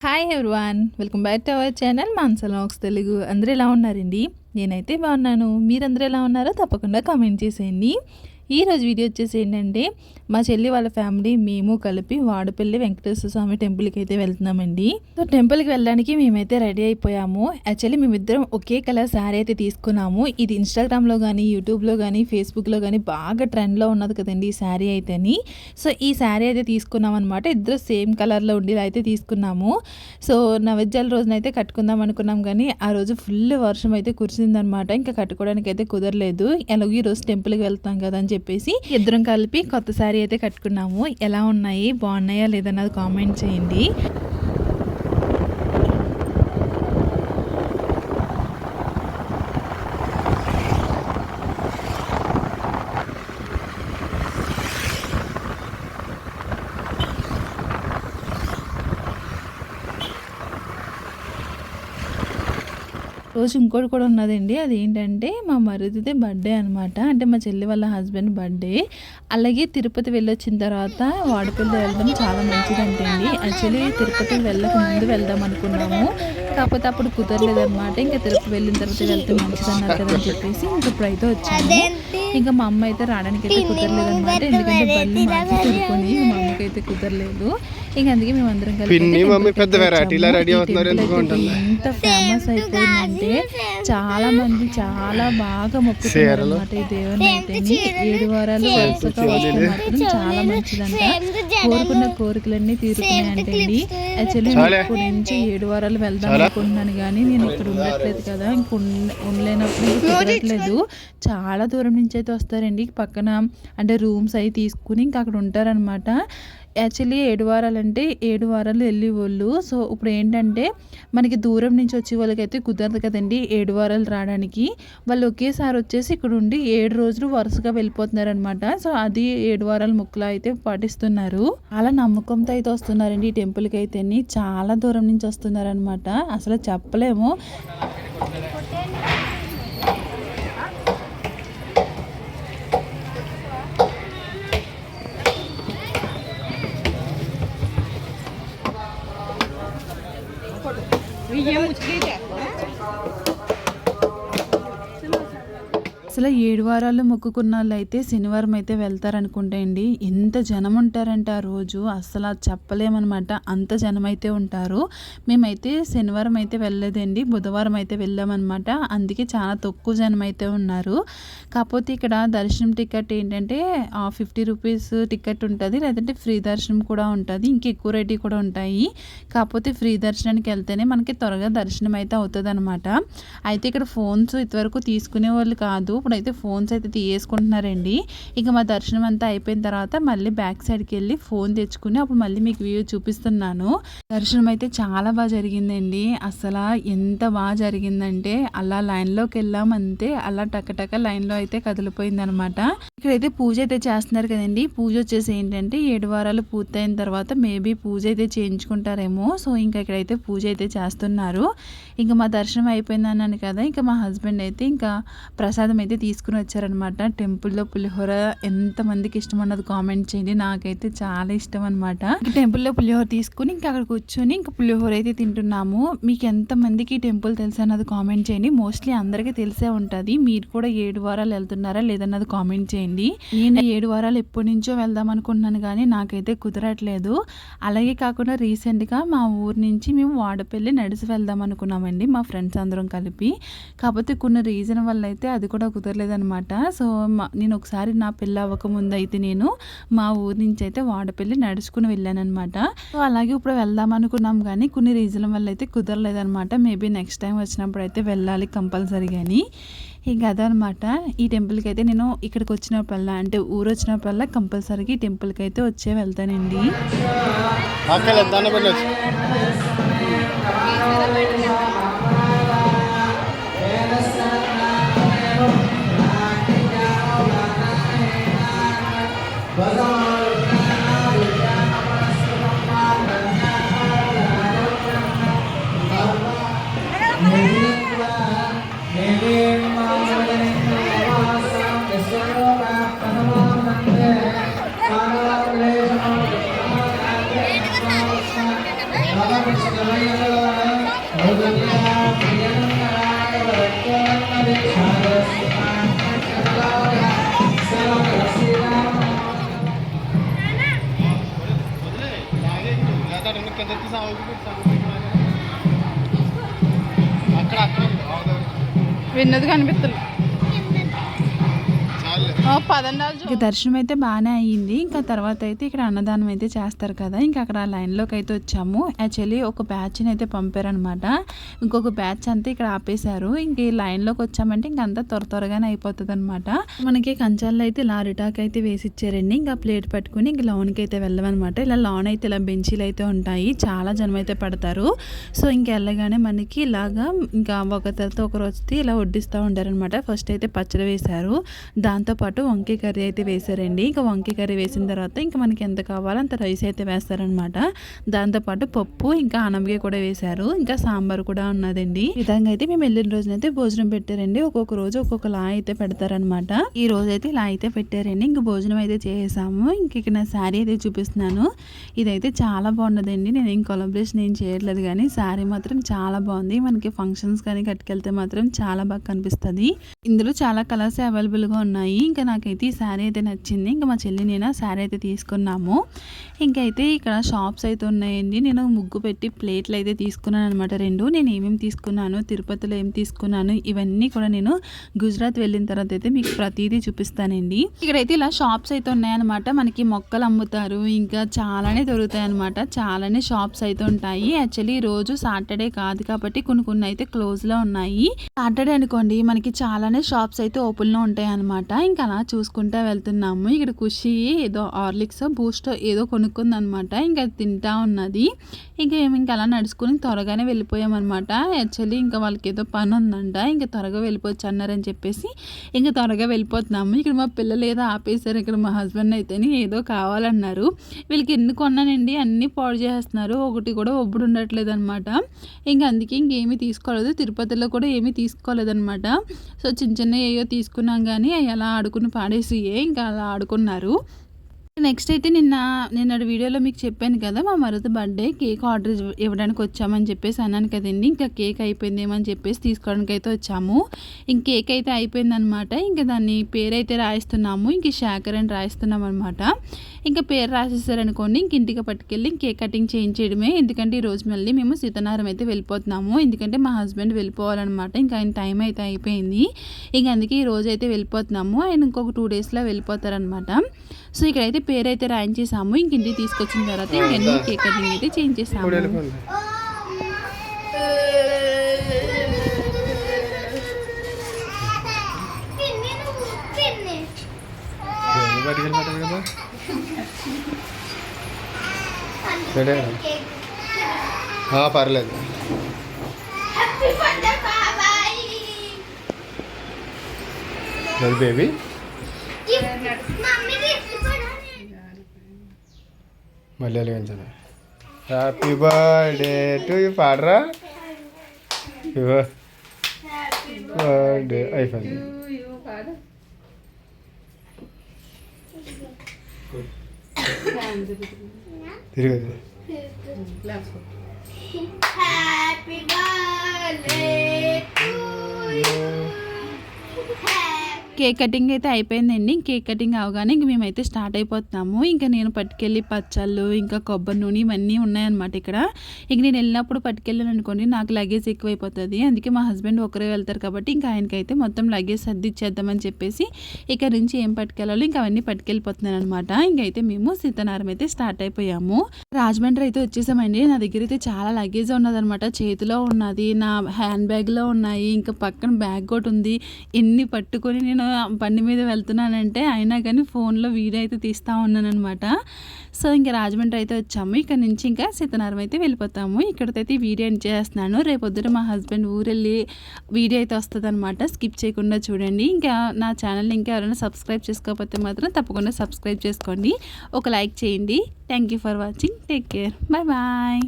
Hi everyone, welcome back to our channel Mansa vlogs Telugu. అందరూ ఎలా ఉన్నారండి? నేనైతే బాగున్నాను. మీరందరూ ఎలా ఉన్నారో తప్పకుండా కామెంట్ చేసేయండి. ఈరోజు వీడియో వచ్చేసి ఏంటంటే, మా చెల్లి వాళ్ళ ఫ్యామిలీ మేము కలిపి వాడపల్లి వెంకటేశ్వర స్వామి టెంపుల్కి అయితే వెళ్తున్నామండి. సో టెంపుల్కి వెళ్ళడానికి మేమైతే రెడీ అయిపోయాము. యాక్చువల్లీ మేమిద్దరం ఒకే కలర్ శారీ అయితే తీసుకున్నాము. ఇది ఇన్స్టాగ్రామ్లో కానీ యూట్యూబ్లో కానీ ఫేస్బుక్లో కానీ బాగా ట్రెండ్లో ఉన్నది కదండి ఈ శారీ అయితేని. సో ఈ శారీ అయితే తీసుకున్నాం అనమాట. ఇద్దరు సేమ్ కలర్లో ఉండేలా అయితే తీసుకున్నాము. సో నైవేద్యాల రోజునైతే కట్టుకుందాం అనుకున్నాం, కానీ ఆ రోజు ఫుల్ వర్షం అయితే కురిసిందనమాట. ఇంకా కట్టుకోవడానికి అయితే కుదరలేదు. ఎలాగో ఈ రోజు టెంపుల్కి వెళ్తాం కదా అని చెప్పేసి ఇద్దరం కలిపి కొత్త శారీ అయితే కట్టుకున్నాము. ఎలా ఉన్నాయి, బాగున్నాయా లేదన్నది కామెంట్ చేయండి. రోజు ఇంకోటి కూడా ఉన్నదండి. అదేంటంటే మా మరిదిదే బర్త్డే అనమాట. అంటే మా చెల్లి వాళ్ళ హస్బెండ్ బర్త్డే. అలాగే తిరుపతి వెళ్ళొచ్చిన తర్వాత వాడపల్లి వెళ్ళడం చాలా మంచిదంటే అండి. యాక్చువల్లీ తిరుపతి వెళ్ళక ముందు వెళ్దాం అనుకున్నాము, కాకపోతే అప్పుడు కుదరలేదన్నమాట. ఇంకా తిరుపతి వెళ్ళిన తర్వాత వెళ్తే మంచిదన్నారు కదా అని చెప్పేసి ఇప్పుడైతే వచ్చాము. ఇంకా మా అమ్మ అయితే రావడానికి అయితే కుదరలేదన్నమాట. ఎందుకంటే బల్లి మార్చి తిరుకొని మా అమ్మకి అయితే కుదరలేదు. ఇంక అందుకే మేము అందరం కలిసి ఎంత ఫేమస్ అయిపోయిందంటే చాలా మంది చాలా బాగా మొక్కుతున్నారు అనమాట ఈ దేవుని అయితే. 7 వారాలు వరుసగా వస్తే మాత్రం చాలా మంచిదంట. కోరుకున్న కోరికలన్నీ తీరుతున్నాయంటే అండి. యాక్చువల్లీ ఇప్పుడు నుంచి 7 వారాలు వెళ్దాం అనుకుంటున్నాను, కానీ నేను ఇక్కడ ఉండట్లేదు కదా, ఇంక ఉండలేనప్పుడు కుదరట్లేదు. చాలా దూరం నుంచి అయితే వస్తారండి పక్కన, అంటే రూమ్స్ అవి తీసుకుని ఇంకా అక్కడ ఉంటారనమాట. యాక్చువల్లీ 7 వారాలు అంటే 7 వారాలు వెళ్ళి వాళ్ళు. సో ఇప్పుడు ఏంటంటే మనకి దూరం నుంచి వచ్చే వాళ్ళకైతే కుదరదు కదండి 7 వారాలు రావడానికి. వాళ్ళు ఒకేసారి వచ్చేసి ఇక్కడ ఉండి 7 రోజులు వరుసగా వెళ్ళిపోతున్నారు అనమాట. సో అది 7 వారాల ముక్కలు అయితే పాటిస్తున్నారు. చాలా నమ్మకంతో అయితే వస్తున్నారండి ఈ టెంపుల్కి అయితే. చాలా దూరం నుంచి వస్తున్నారనమాట, అసలు చెప్పలేము. అసలు 7 వారాలు మొక్కుకున్న వాళ్ళు అయితే శనివారం అయితే వెళ్తారనుకుంటే అండి. ఎంత జనం ఉంటారంటే ఆ రోజు అసలు చెప్పలేమన్నమాట, అంత జనం అయితే ఉంటారు. మేమైతే శనివారం అయితే వెళ్ళలేదండి, బుధవారం అయితే వెళ్ళామన్నమాట. అందుకే చాలా తక్కువ జనం అయితే ఉన్నారు. కాకపోతే ఇక్కడ దర్శనం టికెట్ ఏంటంటే 50 రూపీస్ టికెట్ ఉంటుంది, లేదంటే ఫ్రీ దర్శనం కూడా ఉంటుంది. ఇంకెక్కువ రేటు కూడా ఉంటాయి. కాకపోతే ఫ్రీ దర్శనానికి వెళ్తేనే మనకి త్వరగా దర్శనం అయితే అవుతుంది అనమాట. అయితే ఇక్కడ ఫోన్స్ ఇంతవరకు తీసుకునే వాళ్ళు కాదు, ఇప్పుడైతే ఫోన్స్ అయితే తీసేసుకుంటున్నారండి. ఇక మా దర్శనం అంతా అయిపోయిన తర్వాత మళ్ళీ బ్యాక్ సైడ్కి వెళ్ళి ఫోన్ తెచ్చుకుని అప్పుడు మళ్ళీ మీకు వ్యూ చూపిస్తున్నాను. దర్శనం అయితే చాలా బాగా జరిగిందండి. అసలు ఎంత బాగా జరిగిందంటే అలా లైన్లోకి వెళ్ళామంతే, అలా టకటక లైన్లో అయితే కదిలిపోయిందనమాట. ఇక్కడైతే పూజ అయితే చేస్తున్నారు కదండి. పూజ వచ్చేసి ఏంటంటే 7 వారాలు పూర్తయిన తర్వాత మేబీ పూజ అయితే చేయించుకుంటారేమో. సో ఇంకా ఇక్కడైతే పూజ అయితే చేస్తున్నారు. ఇంకా మా దర్శనం అయిపోయింది అన్నాను కదా, ఇంకా మా హస్బెండ్ అయితే ఇంకా ప్రసాదం అయితే తీసుకుని వచ్చారనమాట. టెంపుల్లో పులిహోర ఎంతమందికి ఇష్టం అన్నది కామెంట్ చేయండి. నాకైతే చాలా ఇష్టం అనమాట. టెంపుల్లో పులిహోర తీసుకుని ఇంకా అక్కడ కూర్చొని ఇంకా పులిహోర అయితే తింటున్నాము. మీకు ఎంతమందికి టెంపుల్ తెలుసు అన్నది కామెంట్ చేయండి. మోస్ట్లీ అందరికీ తెలిసే ఉంటుంది. మీరు కూడా 7 వారాలు వెళ్తున్నారా లేదన్నది కామెంట్ చేయండి. నేను 7 వారాలు ఎప్పటి నుంచో వెళ్దాం అనుకుంటున్నాను, కానీ నాకైతే కుదరట్లేదు. అలాగే కాకుండా రీసెంట్గా మా ఊరు నుంచి మేము వాడపల్లి నడిచి వెళ్దాం అనుకున్నామండి, మా ఫ్రెండ్స్ అందరం కలిపి. కాకపోతే కొన్ని రీజన్ వల్ల అయితే అది కూడా కుదరలేదనమాట. సో నేను ఒకసారి నా పెళ్ళి అవ్వకముందు అయితే నేను మా ఊరి నుంచి అయితే వాడపల్లి నడుచుకుని వెళ్ళానమాట. సో అలాగే ఇప్పుడు వెళ్దాం అనుకున్నాం, కానీ కొన్ని రీజన్ వల్ల అయితే కుదరలేదనమాట. మేబీ నెక్స్ట్ టైం వచ్చినప్పుడు అయితే వెళ్ళాలి కంపల్సరీగాని. ఇంకా అదనమాట. ఈ టెంపుల్కి అయితే నేను ఇక్కడికి వచ్చినప్పుడల్లా, అంటే ఊరు వచ్చినప్పుడల్లా కంపల్సరీగా ఈ టెంపుల్కి అయితే వచ్చే వెళ్తానండి. విన్నది కనిపిస్తుంది. ఇక దర్శనం అయితే బాగానే అయ్యింది. ఇంకా తర్వాత అయితే ఇక్కడ అన్నదానం అయితే చేస్తారు కదా, ఇంకా అక్కడ లైన్లోకి అయితే వచ్చాము. యాక్చువల్లీ ఒక బ్యాచ్ని అయితే పంపారనమాట, ఇంకొక బ్యాచ్ అంతా ఇక్కడ ఆపేశారు. ఇంక ఈ లైన్లోకి వచ్చామంటే ఇంకంతా త్వరగానే అయిపోతుంది అనమాట. మనకి కంచాల్లో అయితే ఇలా అరిటాక్ అయితే వేసి ఇచ్చారండి. ఇంకా ప్లేట్ పట్టుకుని ఇంక లోన్కి అయితే వెళ్ళమనమాట. ఇలా లోన్ అయితే ఇలా బెంచీలు అయితే ఉంటాయి, చాలా జనం అయితే పడతారు. సో ఇంక వెళ్ళగానే మనకి ఇలాగా ఇంకా ఒక తర్వాత ఒకరు వచ్చి ఇలా వడ్డిస్తూ ఉంటారనమాట. ఫస్ట్ అయితే పచ్చడి వేశారు, దాంతోపాటు వంకాయ కర్రీ అయితే వేశారండి. ఇంకా వంకాయ కర్రీ వేసిన తర్వాత ఇంకా మనకి ఎంత కావాలో అంత రైస్ అయితే వేస్తారనమాట. దాంతోపాటు పప్పు ఇంకా అనమకాయ కూడా వేశారు, ఇంకా సాంబార్ కూడా ఉన్నదండి. ఈ విధంగా అయితే మేము వెళ్ళిన రోజునైతే భోజనం పెట్టారండి. ఒక్కొక్క రోజు ఒక్కొక్కలా అయితే పెడతారనమాట. ఈ రోజు అయితే ఇలా అయితే పెట్టారండి. ఇంకా భోజనం అయితే చేసాము. ఇంక ఇక్కడ నా శారీ అయితే చూపిస్తున్నాను. ఇదైతే చాలా బాగున్నదండి. నేను ఏం కొలాబరేషన్ ఏం చేయట్లేదు, కానీ శారీ మాత్రం చాలా బాగుంది. మనకి ఫంక్షన్స్ కానీ కట్టుకెళ్తే మాత్రం చాలా బాగా కనిపిస్తుంది. ఇందులో చాలా కలర్స్ అవైలబుల్గా ఉన్నాయి. ఇంకా నాకైతే ఈ శారీ అయితే నచ్చింది. ఇంకా మా చెల్లి నేను శారీ అయితే తీసుకున్నాము. ఇంకైతే ఇక్కడ షాప్స్ అయితే ఉన్నాయండి. నేను ముగ్గు పెట్టి ప్లేట్లు అయితే తీసుకున్నాను అనమాట, 2. నేను ఏమేమి తీసుకున్నాను, తిరుపతిలో ఏం తీసుకున్నాను, ఇవన్నీ కూడా నేను గుజరాత్ వెళ్ళిన తర్వాత అయితే మీకు ప్రతిదీ చూపిస్తానండి. ఇక్కడైతే ఇలా షాప్స్ అయితే ఉన్నాయన్నమాట. మనకి మొక్కలు అమ్ముతారు, ఇంకా చాలానే దొరుకుతాయి అనమాట. చాలానే షాప్స్ అయితే ఉంటాయి. యాక్చువల్లీ రోజు సాటర్డే కాదు కాబట్టి కొన్ని అయితే క్లోజ్లో ఉన్నాయి. సాటర్డే అనుకోండి మనకి చాలానే షాప్స్ అయితే ఓపెన్లో ఉంటాయి అనమాట. ఇంకా అలా చూసుకుంటా వెళ్తున్నాము. ఇక్కడ ఖుషి ఏదో హార్లిక్స్ బూస్ట్ ఏదో కొనుక్కుంది అనమాట. ఇంకా తింటా ఉన్నది. ఇంకా మేము ఇంకా అలా నడుచుకుని త్వరగానే వెళ్ళిపోయామన్నమాట. యాక్చువల్లీ ఇంకా వాళ్ళకి ఏదో పని ఉందంట, ఇంకా త్వరగా వెళ్ళిపోవచ్చు అన్నారని చెప్పేసి ఇంకా త్వరగా వెళ్ళిపోతున్నాము. ఇక్కడ మా పిల్లలు ఏదో ఆపేశారు. ఇక్కడ మా హస్బెండ్ అయితేనే ఏదో కావాలన్నారు. వీళ్ళకి ఎన్ని కొన్నానండి, అన్నీ పాడు చేస్తున్నారు, ఒకటి కూడా ఒప్పుడు ఉండట్లేదు అనమాట. ఇంకా అందుకే ఇంకేమీ తీసుకోలేదు. తిరుపతిలో కూడా ఏమీ తీసుకోలేదన్నమాట. సో చిన్న ఏయో తీసుకున్నాం, కానీ అవి అలా ఆడుకుని పాడేసి ఇంకా అలా ఆడుకున్నారు. నెక్స్ట్ అయితే నిన్నటి వీడియోలో మీకు చెప్పాను కదా, మా మరుది బర్త్డే కేక్ ఆర్డర్ ఇవ్వడానికి వచ్చామని చెప్పేసి అన్నాను కదండి. ఇంకా కేక్ అయిపోయిందేమో అని చెప్పేసి తీసుకోవడానికి అయితే వచ్చాము. ఇంక కేక్ అయితే అయిపోయిందనమాట. ఇంకా దాన్ని పేరు అయితే రాయిస్తున్నాము. ఇంక శేఖర్ అని రాయిస్తున్నాం అనమాట. ఇంకా పేరు రాసేసారనుకోండి, ఇంక ఇంటికి పట్టుకెళ్ళి కేక్ కటింగ్ చేయించేయడమే. ఎందుకంటే ఈరోజు మళ్ళీ మేము సీతనారం అయితే వెళ్ళిపోతున్నాము. ఎందుకంటే మా హస్బెండ్ వెళ్ళిపోవాలన్నమాట. ఇంకా ఆయన టైం అయితే అయిపోయింది. ఇంక అందుకే ఈ రోజు అయితే వెళ్ళిపోతున్నాము. ఆయన ఇంకొక 2 డేస్లో వెళ్ళిపోతారనమాట. సో ఇక్కడైతే పేరు అయితే రాయించేసాము. ఇంక ఇంటికి తీసుకొచ్చిన తర్వాత ఇంకన్నీ కేక్ కటింగ్ అయితే చేయించేసాము. పర్లేదు. బేబీ మళ్ళీ వెలిగించాలి. హ్యాపీ బర్త్డే టు యూ పాడరా. బర్త్డే అయిపోయింది. తిరిగి happy birthday to you. Cake cutting అయితే అయిపోయిందండి. కేక్ కటింగ్ అవగానే ఇంక మేమైతే స్టార్ట్ అయిపోతున్నాము. ఇంకా నేను పట్టుకెళ్ళి పచ్చళ్ళు ఇంకా కొబ్బరి నూనె ఇవన్నీ ఉన్నాయన్నమాట ఇక్కడ. ఇంక నేను వెళ్ళినప్పుడు పట్టుకెళ్ళాను అనుకోండి, నాకు లగేజ్ ఎక్కువైపోతుంది. అందుకే మా హస్బెండ్ ఒకరే వెళ్తారు కాబట్టి ఇంకా ఆయనకైతే మొత్తం లగేజ్ సర్ది ఇచ్చేద్దామని చెప్పేసి ఇక్కడ నుంచి ఏం పట్టుకెళ్ళాలో ఇంకా అవన్నీ పట్టుకెళ్ళిపోతున్నాను అనమాట. ఇంకైతే మేము సీతనారం అయితే స్టార్ట్ అయిపోయాము. రాజమండ్రి అయితే వచ్చేసామండి. నా దగ్గర అయితే చాలా లగేజ్ ఉన్నదనమాట. చేతిలో ఉన్నది, నా హ్యాండ్ బ్యాగ్లో ఉన్నాయి, ఇంకా పక్కన బ్యాగ్ కూడా ఉంది. ఎన్ని పట్టుకొని నేను బండి మీద వెళ్తున్నానంటే అయినా కానీ ఫోన్లో వీడియో అయితే తీస్తూ ఉన్నాను అనమాట. సో ఇంకా రాజమండ్రి అయితే వచ్చాము. ఇక్కడ నుంచి ఇంకా సీతనారం అయితే వెళ్ళిపోతాము. ఇక్కడైతే వీడియో ఎండ్ చేస్తున్నాను. రేపొద్దున మా హస్బెండ్ ఊరెళ్ళి వీడియో అయితే వస్తుంది అనమాట. స్కిప్ చేయకుండా చూడండి. ఇంకా నా ఛానల్ని ఇంకా ఎవరైనా సబ్స్క్రైబ్ చేసుకోకపోతే మాత్రం తప్పకుండా సబ్స్క్రైబ్ చేసుకోండి, ఒక లైక్ చేయండి. Thank you for watching. Take care. Bye bye.